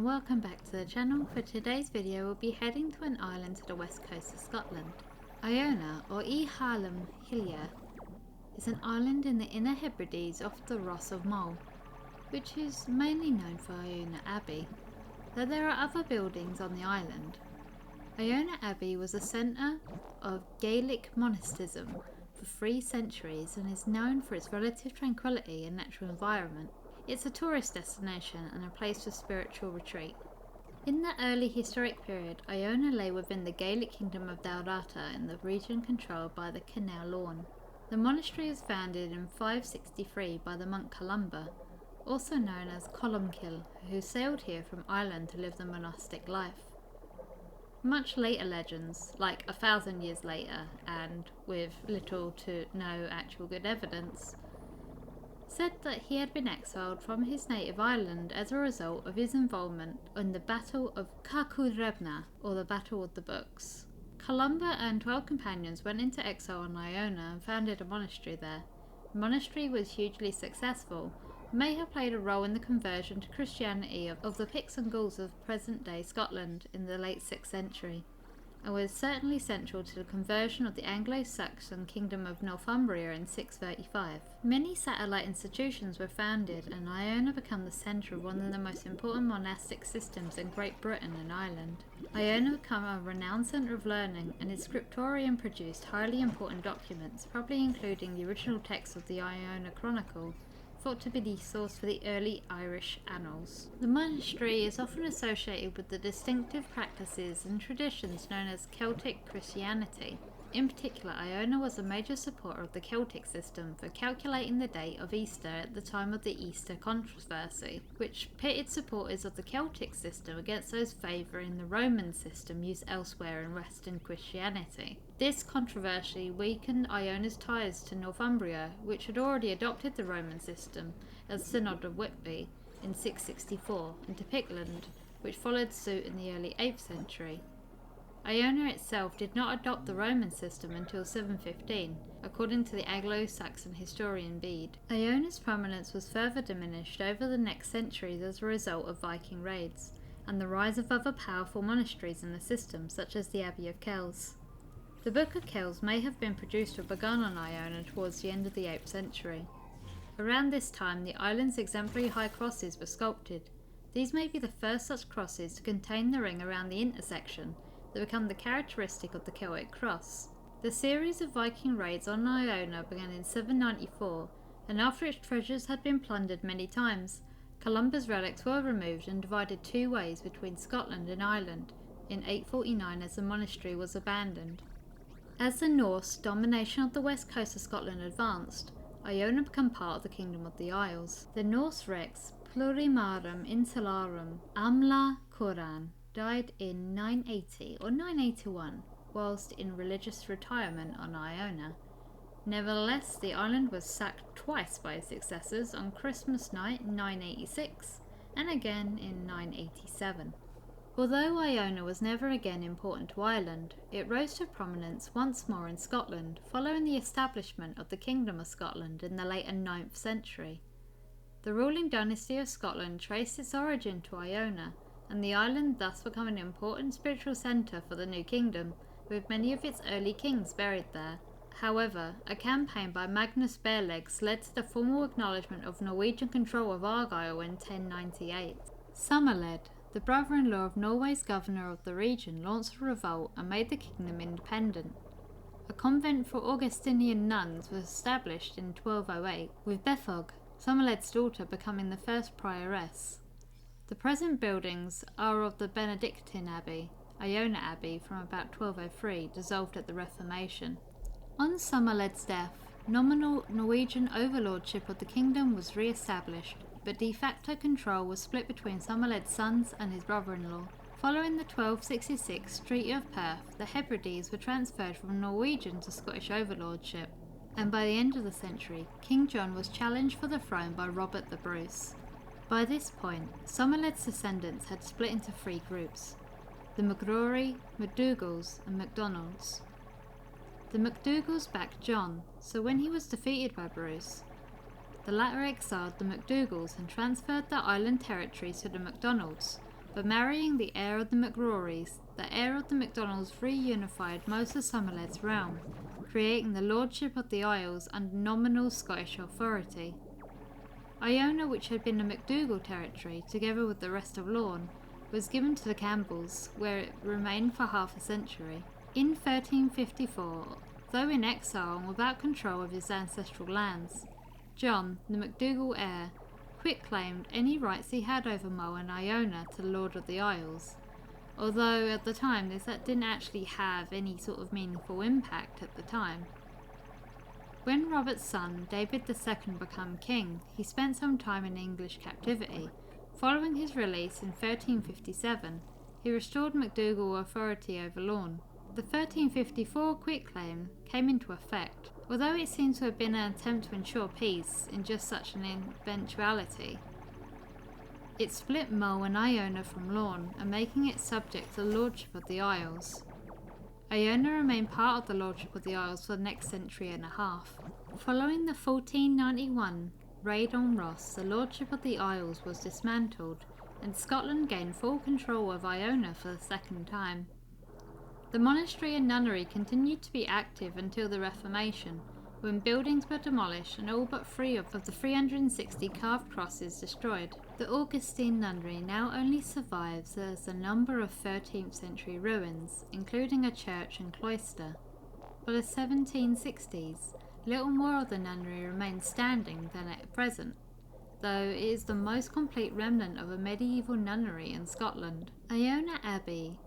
welcome back to the channel. For today's video we'll be heading to an island to the west coast of Scotland. Iona, or Harlem Hillia, is an island in the Inner Hebrides off the Ross of Mull, which is mainly known for Iona Abbey, though there are other buildings on the island. Iona Abbey was a centre of Gaelic monasticism for 3 centuries and is known for its relative tranquility and natural environment. It's a tourist destination and a place for spiritual retreat. In the early historic period, Iona lay within the Gaelic kingdom of Dalrata in the region controlled by the Canal Lawn. The monastery was founded in 563 by the monk Columba, also known as Columkill, who sailed here from Ireland to live the monastic life. Much later legends, like 1,000 years later and with little to no actual good evidence, said that he had been exiled from his native island as a result of his involvement in the Battle of Cacuredna, or the Battle of the Books. Columba and 12 companions went into exile on Iona and founded a monastery there. The monastery was hugely successful, may have played a role in the conversion to Christianity of the Picts and Gauls of present-day Scotland in the late 6th century, and was certainly central to the conversion of the Anglo-Saxon kingdom of Northumbria in 635. Many satellite institutions were founded, and Iona became the centre of one of the most important monastic systems in Great Britain and Ireland. Iona became a renowned centre of learning, and its scriptorium produced highly important documents, probably including the original text of the Iona Chronicle, thought to be the source for the early Irish annals. The monastery is often associated with the distinctive practices and traditions known as Celtic Christianity. In particular, Iona was a major supporter of the Celtic system for calculating the date of Easter at the time of the Easter controversy, which pitted supporters of the Celtic system against those favouring the Roman system used elsewhere in Western Christianity. This controversy weakened Iona's ties to Northumbria, which had already adopted the Roman system as Synod of Whitby in 664, and to Pictland, which followed suit in the early 8th century. Iona itself did not adopt the Roman system until 715, according to the Anglo-Saxon historian Bede. Iona's prominence was further diminished over the next centuries as a result of Viking raids, and the rise of other powerful monasteries in the system, such as the Abbey of Kells. The Book of Kells may have been produced or begun on Iona towards the end of the 8th century. Around this time, the island's exemplary high crosses were sculpted. These may be the first such crosses to contain the ring around the intersection that become the characteristic of the Celtic cross. The series of Viking raids on Iona began in 794, and after its treasures had been plundered many times, Columba's relics were removed and divided 2 ways between Scotland and Ireland in 849 as the monastery was abandoned. As the Norse domination of the west coast of Scotland advanced, Iona became part of the Kingdom of the Isles. The Norse Rex Plurimarum Insularum Amla Coran died in 980 or 981 whilst in religious retirement on Iona. Nevertheless, the island was sacked twice by his successors on Christmas night 986 and again in 987. Although Iona was never again important to Ireland, it rose to prominence once more in Scotland following the establishment of the Kingdom of Scotland in the later 9th century. The ruling dynasty of Scotland traced its origin to Iona, and the island thus became an important spiritual centre for the new kingdom, with many of its early kings buried there. However, a campaign by Magnus Barelegs led to the formal acknowledgement of Norwegian control of Argyll in 1098. Somerled, the brother-in-law of Norway's governor of the region, launched a revolt and made the kingdom independent. A convent for Augustinian nuns was established in 1208, with Bethog, Somerled's daughter, becoming the first prioress. The present buildings are of the Benedictine Abbey, Iona Abbey, from about 1203, dissolved at the Reformation. On Somerled's death, nominal Norwegian overlordship of the kingdom was re-established, but de facto control was split between Somerled's sons and his brother-in-law. Following the 1266 Treaty of Perth, the Hebrides were transferred from Norwegian to Scottish overlordship, and by the end of the century, King John was challenged for the throne by Robert the Bruce. By this point, Somerled's descendants had split into 3 groups: the MacRory, MacDougals and MacDonalds. The MacDougals backed John, so when he was defeated by Bruce, the latter exiled the MacDougals and transferred their island territories to the MacDonalds, by marrying the heir of the MacRorys. The heir of the MacDonalds reunified most of Somerled's realm, creating the Lordship of the Isles under nominal Scottish authority. Iona, which had been a MacDougall territory, together with the rest of Lorne, was given to the Campbells, where it remained for half a century. In 1354, though in exile and without control of his ancestral lands, John, the MacDougall heir, quitclaimed any rights he had over Mull and Iona to the Lord of the Isles, although at the time that didn't actually have any sort of meaningful impact at the time. When Robert's son, David II, became king, he spent some time in English captivity. Following his release in 1357, he restored MacDougall authority over Lorne. The 1354 quitclaim came into effect, although it seems to have been an attempt to ensure peace in just such an eventuality. It split Mull and Iona from Lorne and making it subject to the Lordship of the Isles. Iona remained part of the Lordship of the Isles for the next century and a half. Following the 1491 raid on Ross, the Lordship of the Isles was dismantled, and Scotland gained full control of Iona for the second time. The monastery and nunnery continued to be active until the Reformation, when buildings were demolished and all but 3 of the 360 carved crosses destroyed. The Augustine nunnery now only survives as a number of 13th century ruins, including a church and cloister. By the 1760s, little more of the nunnery remains standing than at present, though it is the most complete remnant of a medieval nunnery in Scotland. Iona Abbey,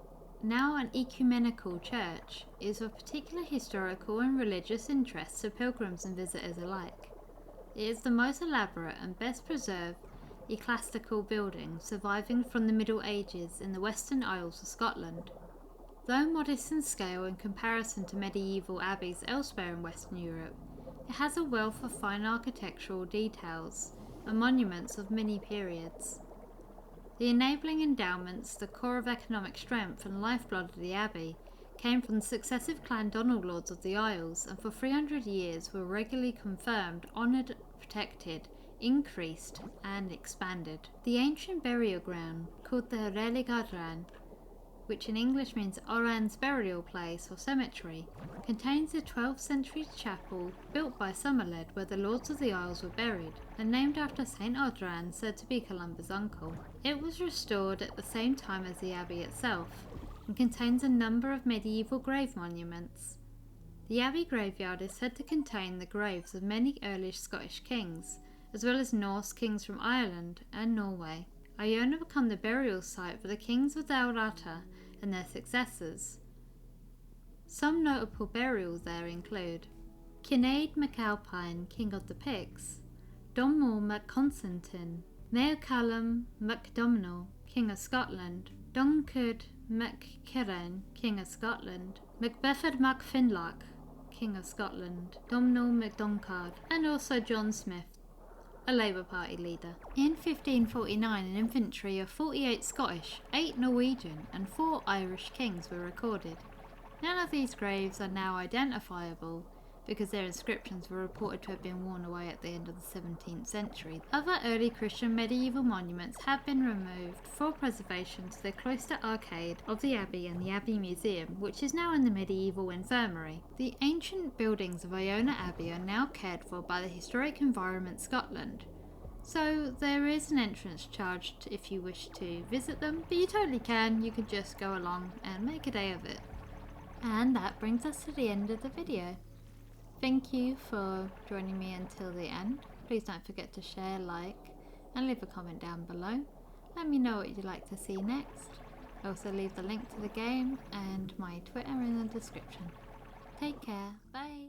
now an ecumenical church, is of particular historical and religious interest to pilgrims and visitors alike. It is the most elaborate and best preserved ecclesiastical building surviving from the Middle Ages in the Western Isles of Scotland. Though modest in scale in comparison to medieval abbeys elsewhere in Western Europe, it has a wealth of fine architectural details and monuments of many periods. The enabling endowments, the core of economic strength and lifeblood of the abbey, came from the successive clan Donald lords of the Isles, and for 300 years were regularly confirmed, honoured, protected, increased and expanded. The ancient burial ground, called the Religardran, which in English means Oran's burial place or cemetery, contains a 12th century chapel built by Somerled where the Lords of the Isles were buried, and named after St Odran, said to be Columba's uncle. It was restored at the same time as the abbey itself, and contains a number of medieval grave monuments. The abbey graveyard is said to contain the graves of many early Scottish kings, as well as Norse kings from Ireland and Norway. Iona became the burial site for the kings of Dalrata and their successors. Some notable burials there include Kinnaid MacAlpine, king of the Picts, Domhnall MacConstantin, Maelcallum MacDomhnall, king of Scotland, Duncud MacKieran, king of Scotland, Macbethad MacFinlach, king of Scotland, Domhnall MacDoncard, and also John Smith, a Labour Party leader. In 1549, an inventory of 48 Scottish, 8 Norwegian and 4 Irish kings were recorded. None of these graves are now identifiable because their inscriptions were reported to have been worn away at the end of the 17th century. Other early Christian medieval monuments have been removed for preservation to the cloister arcade of the Abbey and the Abbey Museum, which is now in the medieval infirmary. The ancient buildings of Iona Abbey are now cared for by the Historic Environment Scotland, so there is an entrance charged if you wish to visit them, but you totally can. You can just go along and make a day of it. And that brings us to the end of the video. Thank you for joining me until the end. Please don't forget to share, like, and leave a comment down below. Let me know what you'd like to see next. Also leave the link to the game and my Twitter in the description. Take care. Bye.